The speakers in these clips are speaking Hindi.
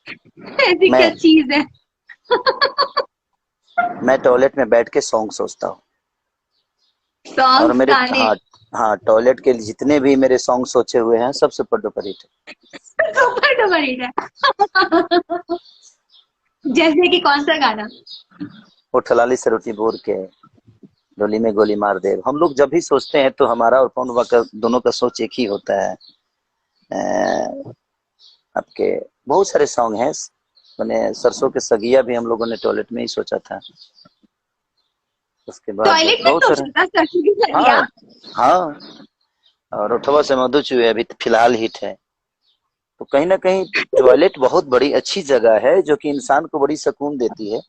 ऐसी क्या मैं चीज है? मैं टॉयलेट में बैठ के सॉन्ग सोचता हूँ। और सॉन्ग्स मेरे, गाने? हाँ, हाँ, टॉयलेट के जितने भी मेरे सॉन्ग सोचे हुए हैं सब सुपर डुपर हिट है। सुपर डुपर हिट है। जैसे कि कौन सा गाना? उठलाली से रोटी बोर के, डोली में गोली मार दे। हम लोग जब भी सोचते हैं तो हमारा और पवन का दोनों का सोच एक ही होता है। आपके बहुत सारे सॉन्ग हैं। मैंने सरसों के सगिया भी हम लोगों ने टॉयलेट में ही सोचा था। उसके बाद टॉयलेट में बहुत सारे। सोचा था सरसों की हाँ, सरिया? हाँ। और उठवा से मधु चुए अभी तो फिलहाल हिट है। तो कहीं ना कहीं टॉयलेट बहुत बड़ी अच्छी जगह है जो कि इंसान को बड़ी सुकून देती है।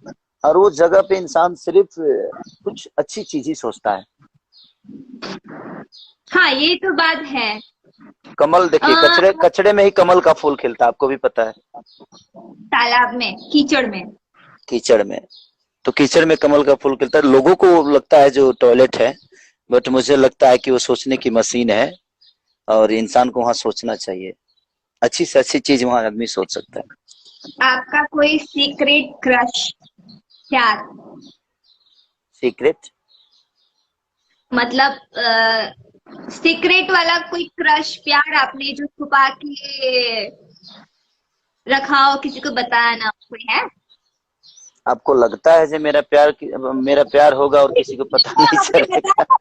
और वो जगह पे इंसान सिर्फ कुछ अच्छी चीज ही सोचता है। हाँ, ये तो बात है। कमल देखिए, कचड़े आप कचड़े में ही कमल का फूल खिलता है, आपको भी पता है। तालाब में, कीचड़ में। कीचड़ में। तो कीचड़ में कमल का फूल खिलता है। लोगों को लगता है जो टॉयलेट है, बट मुझे लगता है कि वो सोचने की मशीन है। और इंसान को वहां सोचना चाहिए। अच्छी से अच्छी चीज वहां आदमी सोच सकता है। आपका कोई सीक्रेट क्रश, प्यार, सीक्रेट। मतलब सीक्रेट वाला कोई क्रश, प्यार आपने जो छुपा के रखा हो, किसी को बताया ना हो, कोई है? आपको लगता है जो मेरा प्यार होगा और किसी को पता वो नहीं आपने चलेगा? बताया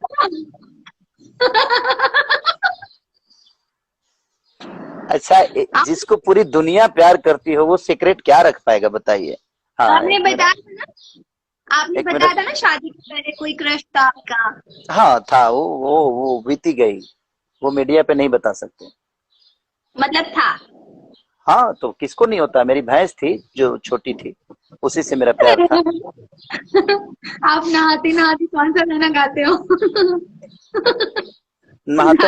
अच्छा, आप, जिसको पूरी दुनिया प्यार करती हो वो सीक्रेट क्या रख पाएगा, बताइए। हाँ, आपने एक मेरा बताया था ना, आपने एक मेरा बताया था ना शादी के पहले कोई क्रश था आपका। हाँ था। वो बीती गई। वो मीडिया पे नहीं बता सकते। मतलब था। हाँ, तो किसको नहीं होता। मेरी भैंस थी जो छोटी थी, उसी से मेरा प्यार था। आप नहाते नहाते कौन सा गाना गाते हो? ज्यादा। नहाते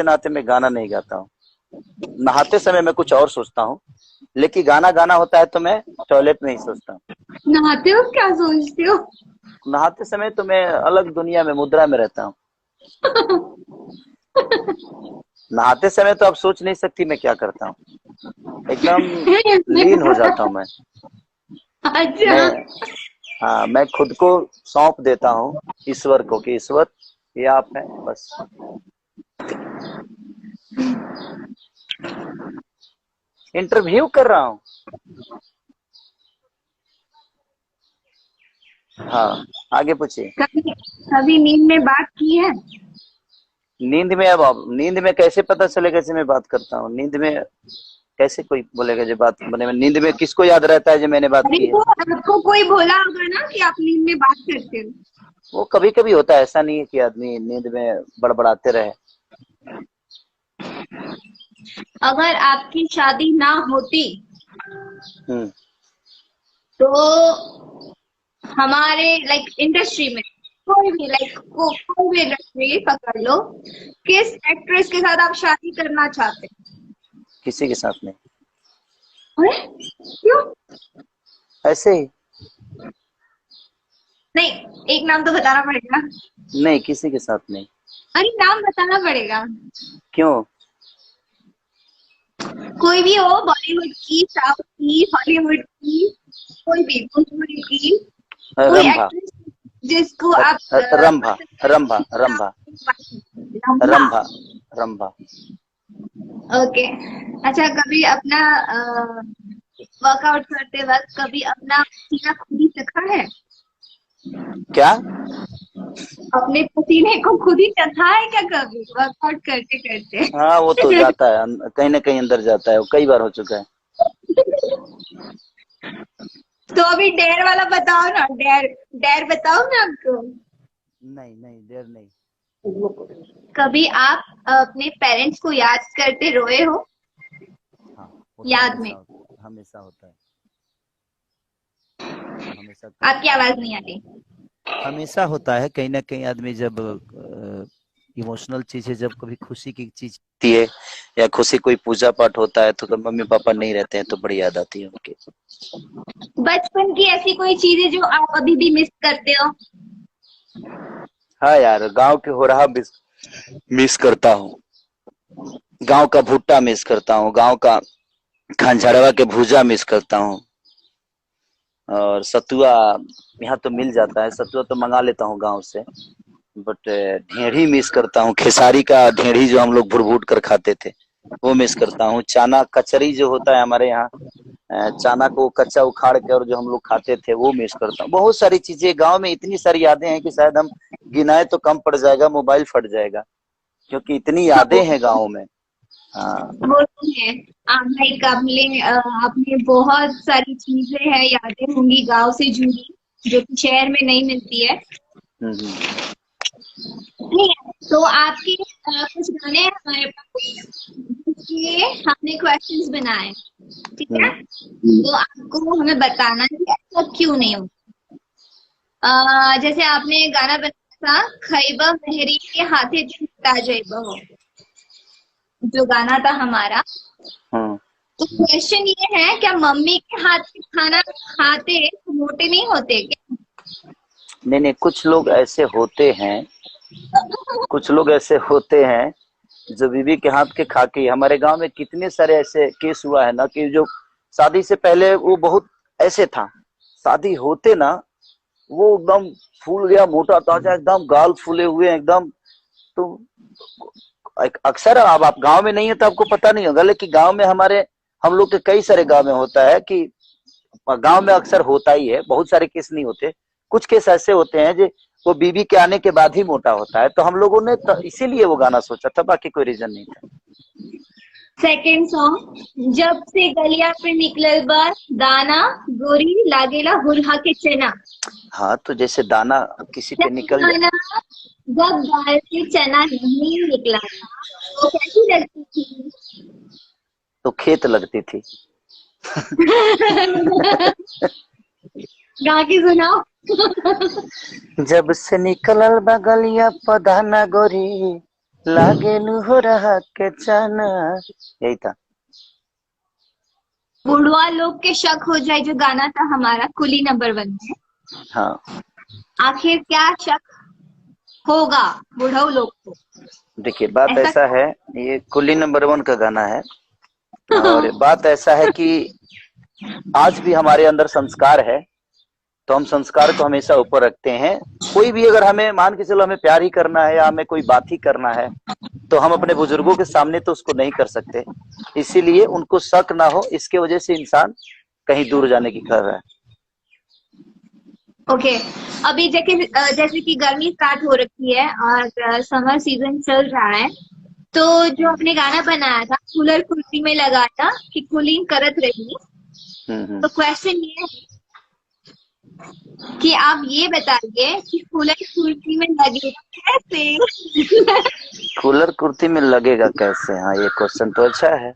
नहाते मैं गाना नहीं गाता हूँ। नहाते समय मैं कुछ और सोचता हूँ। लेकिन गाना गाना होता है तो मैं टॉयलेट में ही सोचता हूँ। नहाते हो क्या सोचते हो? नहाते समय तो मैं अलग दुनिया में, मुद्रा में रहता हूँ। नहाते समय तो आप सोच नहीं सकती मैं क्या करता हूँ। एकदम लीन हो जाता हूँ मैं। अच्छा। मैं हाँ, मैं खुद को सौंप देता हूँ ईश्वर को कि ईश्वर, ये आप हैं बस। इंटरव्यू कर रहा हूँ। हाँ, आगे पूछिए। कभी कभी नींद में बात की है? नींद में कैसे पता चलेगा कि मैं बात करता हूँ? नींद में कैसे कोई बोलेगा जो बात बने में? नींद में किसको याद रहता है जो मैंने बात अरे की है? तो आपको कोई बोला होगा ना कि आप नींद में बात करते हो। वो कभी कभी होता है, ऐसा नहीं है कि आदमी नींद में बड़बड़ाते रहे। अगर आपकी शादी ना होती हम्म। तो हमारे लाइक इंडस्ट्री में कोई भी कोई भी इंडस्ट्री पकड़ लो, किस एक्ट्रेस के साथ आप शादी करना चाहते किसी के साथ नहीं। हैं? अरे क्यों? ऐसे ही। नहीं, एक नाम तो बताना पड़ेगा। नहीं, किसी के साथ नहीं। अरे नाम बताना पड़ेगा। क्यों? कोई भी हो, बॉलीवुड की, साउथ की, हॉलीवुड की, कोई भी, भोजपुरी की, कोई रंभा। एक्ट्रेस जिसको आप रंभा। पसंद रंभा। रंभा। करते हो। लंबा। रंभा। रंभा। ओके। अच्छा, कभी अपना वर्कआउट करते वक्त कभी अपना पसीना खुद ही चखा है? क्या? अपने पसीने को खुद ही चखा है क्या कभी वर्कआउट करते हाँ, वो तो करते? जाता है, कहीं ना कहीं अंदर जाता है, वो कई बार हो चुका है। तो अभी डेयर वाला बताओ ना, डेयर। डेयर बताओ ना आपको। नहीं, नहीं, देर नहीं। कभी आप अपने पेरेंट्स को याद करते रोए हो? हाँ, वो तो याद में? हमेशा होता है। वो हमेशा आपकी आवाज नहीं आ रही। हमेशा होता है। कहीं ना कहीं आदमी जब इमोशनल चीजें, जब कभी खुशी की चीज होती है या खुशी कोई पूजा पाठ होता है तो मम्मी पापा नहीं रहते हैं तो बड़ी याद आती है उनकी। बचपन की ऐसी कोई चीज है जो आप अभी भी मिस करते हो? हाँ यार, गांव के हो रहा मिस मिस करता हूँ। गांव का भुट्टा मिस करता हूँ। गांव का खांझाड़वा के भूजा मिस करता हूँ, और सतुआ यहाँ तो मिल जाता है, सतुआ तो मंगा लेता हूँ गांव से, बट ढेढ़ी मिस करता हूँ। खेसारी का ढेढ़ी जो हम लोग भुट कर खाते थे वो मिस करता हूँ। चना कचरी जो होता है हमारे यहाँ, चना को कच्चा उखाड़ के और जो हम लोग खाते थे वो मिस करता हूँ। बहुत सारी चीजें गांव में, इतनी सारी यादें हैं कि शायद हम गिनाए तो कम पड़ जाएगा, मोबाइल फट जाएगा, क्योंकि इतनी हाँ, यादें हैं गाँव में। हाँ वो तो है। लाइक आपने बहुत सारी चीजें हैं, यादें होंगी गांव से जुड़ी, जो कि शहर में नहीं मिलती है। हम्म। नहीं है तो आपके कुछ गाने हैं हमारे पास, जिसके हमने क्वेश्चंस बनाए, ठीक है? तो आपको हमें बताना है कि ऐसा क्यों नहीं हो। जैसे आपने गाना बनाया था, खैबा मेहरी के हाथे दिखता जैबा हो, जो गाना था हमारा। हाँ तो क्वेश्चन ये है, क्या मम्मी के हाथ से खाना खाते तो मोटे नहीं होते क्या? नहीं नहीं, कुछ लोग ऐसे होते हैं, कुछ लोग ऐसे होते हैं जो बीवी के हाथ के खा के। हमारे गांव में कितने सारे ऐसे केस हुआ है ना, कि जो शादी से पहले वो बहुत ऐसे था, शादी होते ना वो एकदम फूल गया, मोटा ताजा एकदम, गाल फूले हुए एकदम। तो अक्सर, अब आप गांव में नहीं है तो आपको पता नहीं होगा, लेकिन गांव में हमारे, हम लोग के कई सारे गांव में होता है कि गांव में अक्सर होता ही है। बहुत सारे केस नहीं होते, कुछ केस ऐसे होते हैं जो वो बीवी के आने के बाद ही मोटा होता है। तो हम लोगों ने इसीलिए वो गाना सोचा था, बाकी कोई रीजन नहीं था। सेकेंड सॉन्ग, जब से गलिया पे निकलल बा दाना, गोरी लागेला हुरहा के चना। हाँ, तो जैसे दाना किसी पे जब निकल जाए दाना, जब दाल से चना नहीं निकला था, तो कैसी लगती थी? तो खेत लगती थी। गा के सुनाओ। जब से निकलल बगलिया पदाना, गोरी लागे नु हो रहा के चना, यही था। बुढ़वा लोग के शक हो जाए, जो गाना था हमारा कुली नंबर 1 में, हाँ आखिर क्या शक होगा बुढ़ऊ लोग को? देखिए, बात ऐसा ऐसा है, ये कुली नंबर 1 का गाना है, और बात ऐसा है कि आज भी हमारे अंदर संस्कार है, तो हम संस्कार को हमेशा ऊपर रखते हैं। कोई भी अगर हमें, मान के चलो हमें प्यार ही करना है या हमें कोई बात ही करना है, तो हम अपने बुजुर्गों के सामने तो उसको नहीं कर सकते, इसीलिए उनको शक ना हो, इसके वजह से इंसान कहीं दूर जाने की कर रहा है। ओके, अभी जैसे कि गर्मी स्टार्ट हो रखी है और समर सीजन चल रहा है, तो जो आपने गाना बनाया था, कूलर कुर्सी में लगाया कि कूलिंग करत रही, तो क्वेश्चन ये है कि आप ये बताइए कि कूलर कुर्सी में लगेगा कैसे? कूलर कुर्ती में लगेगा कैसे? हाँ, ये क्वेश्चन तो अच्छा है।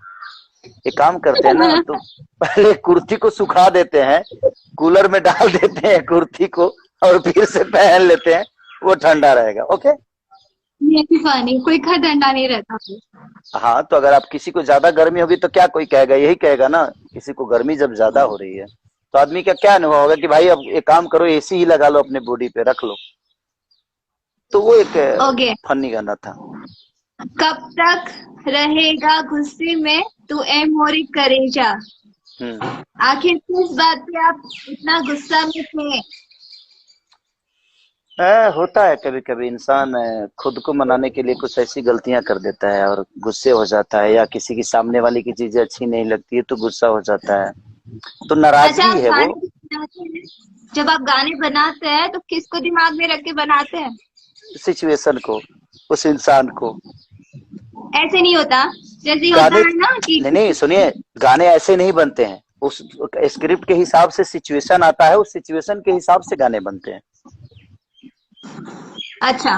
एक काम करते हैं ना, तो पहले कुर्ती को सुखा देते हैं, कूलर में डाल देते हैं कुर्ती को, और फिर से पहन लेते हैं, वो ठंडा रहेगा। ओके। ये भी पानी कोई ठंडा नहीं रहता। हाँ, तो अगर आप किसी को ज्यादा गर्मी होगी तो क्या कोई कहेगा? यही कहेगा ना, किसी को गर्मी जब ज्यादा हो रही है तो आदमी का क्या अनुभव होगा कि भाई अब एक काम करो, एसी ही लगा लो, अपने बॉडी पे रख लो। तो वो एक ओके, फनी गाना था। कब तक रहेगा गुस्से में तू ए मोरी करेजा? आखिर किस बात पे आप इतना गुस्सा में थे? होता है कभी कभी, इंसान खुद को मनाने के लिए कुछ ऐसी गलतियां कर देता है और गुस्से हो जाता है, या किसी की सामने वाली की चीजें अच्छी नहीं लगती है तो गुस्सा हो जाता है, तो अच्छा, नाराजगी आप है वो। गाने बनाते हैं, जब आप गाने बनाते हैं तो किसको दिमाग में रख के बनाते हैं? सिचुएशन को, उस इंसान को। ऐसे नहीं होता, जैसे होता गाने, है ना कि नहीं नहीं सुनिए, गाने ऐसे नहीं बनते हैं, उस स्क्रिप्ट के हिसाब से सिचुएशन आता है, उस सिचुएशन के हिसाब से गाने बनते हैं। अच्छा,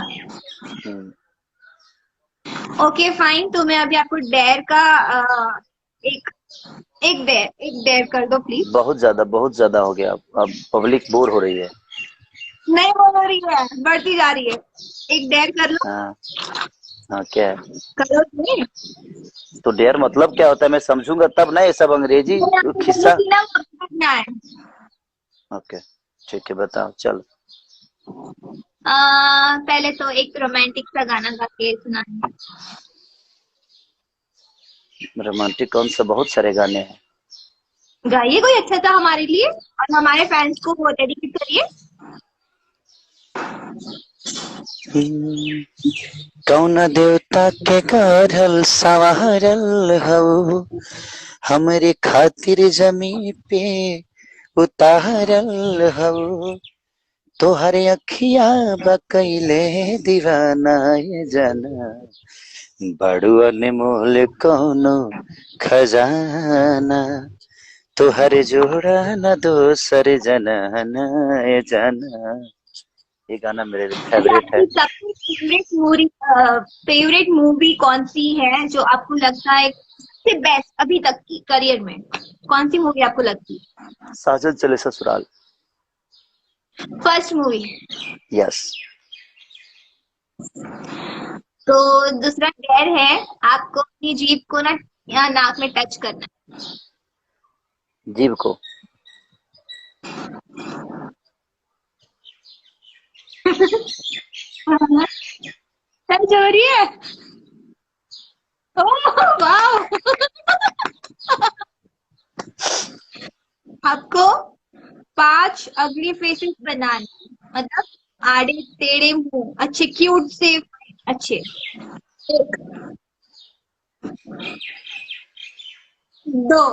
ओके फाइन, तो मैं अभी आपको डेयर का एक एक डेयर कर दो प्लीज। बहुत ज्यादा हो गया, अब पब्लिक बोर हो रही है। नहीं बोल रही है, बढ़ती जा रही है, एक डेयर कर लो। हाँ हाँ, क्या है? करो नहीं, तो डेयर मतलब क्या होता है, मैं समझूंगा तब ना, ये सब अंग्रेजी खिस्सा। करना है। ओके, ठीक है, बताओ, चलो। पहले तो एक रोमांटिक सा गाना गा के सुनाएंगे। रोमांटिक कौन सा? बहुत सारे गाने हैं। गाइए कोई अच्छा सा हमारे लिए और हमारे फैंस को वो डेडिकेट करिए। कौन देवता के गढ़ल संवारल हऊ, हमरे खातिर जमी पे उतारल हऊ, तोहर अखिया बकैले दीवाना ये जाना, बड़ू अनमोल कौनो खजाना, तोहर जोड़ा न दोसर जनाना ये जाना। ये गाना मेरे अच्छा, फेवरेट है। आपकी सबसे फेवरेट मूवी कौन सी है जो आपको लगता है सबसे बेस्ट अभी तक की करियर में? कौन सी मूवी आपको लगती है? साजन चले ससुराल। First movie. यस। तो दूसरा डेयर है, आपको अपनी जीभ को ना या नाक में टच करना जीव को। है। टच हो रही है। ओह वाह। आपको 5 अगली फेसेस बनाने, मतलब आड़े टेढ़े मुंह, अच्छे क्यूट से अच्छे। 1, 2,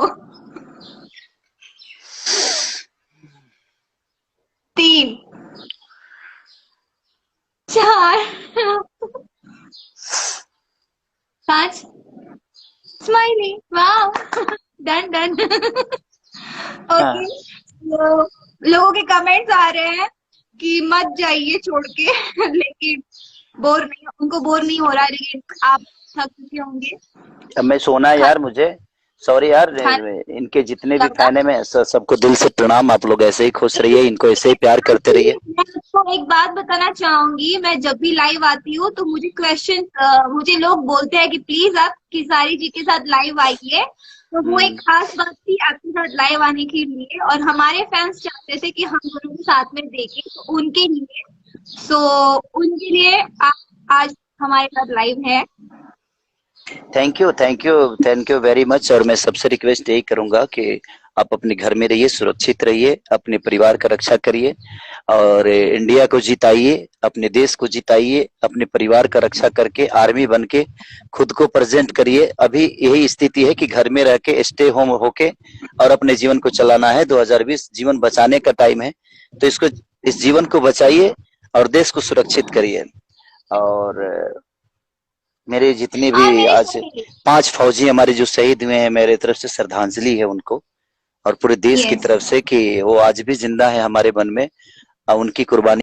3, 4, 5। स्माइली। वाह। Done done. हाँ। ओके। तो लोगों के कमेंट्स आ रहे हैं कि मत जाइए छोड़ के। लेकिन बोर नहीं, उनको बोर नहीं हो रहा, लेकिन आप थक चुके होंगे। अब मैं सोना है यार, खाना मुझे सॉरी यार। खाना इनके जितने भी होगा। फैन है, मैं सबको दिल से प्रणाम। आप लोग ऐसे ही खुश रहिए, इनको ऐसे ही प्यार करते रहिए। मैं आपको एक बात बताना चाहूंगी, मैं जब भी लाइव आती हूँ तो मुझे लोग बोलते हैं कि प्लीज आप किसारी जी के साथ लाइव आइए। तो वो एक खास बात थी आपके साथ लाइव आने के लिए, और हमारे फैंस चाहते थे कि हम दोनों को साथ में देखें, तो उनके लिए आप आज हमारे साथ लाइव है। Thank you, thank you, thank you very much. और मैं सबसे रिक्वेस्ट यही करूंगा कि आप अपने घर में रहिए, सुरक्षित रहिए, अपने परिवार का रक्षा करिए और इंडिया को जिताइए, अपने देश को जिताइए, अपने परिवार का रक्षा करके आर्मी बन के खुद को प्रेजेंट करिए। अभी यही स्थिति है कि घर में रह के स्टे होम होके और अपने जीवन को चलाना है। 2020 जीवन बचाने का टाइम है, तो इस जीवन को बचाइए और देश को सुरक्षित करिए। और मेरे जितने और भी मेरे आज लिए 5 फौजी हमारे जो शहीद हुए हैं, मेरे तरफ से श्रद्धांजलि है उनको और पूरे देश की यस। तरफ से कि वो आज भी जिंदा है हमारे मन में। उनकी कुर्बानी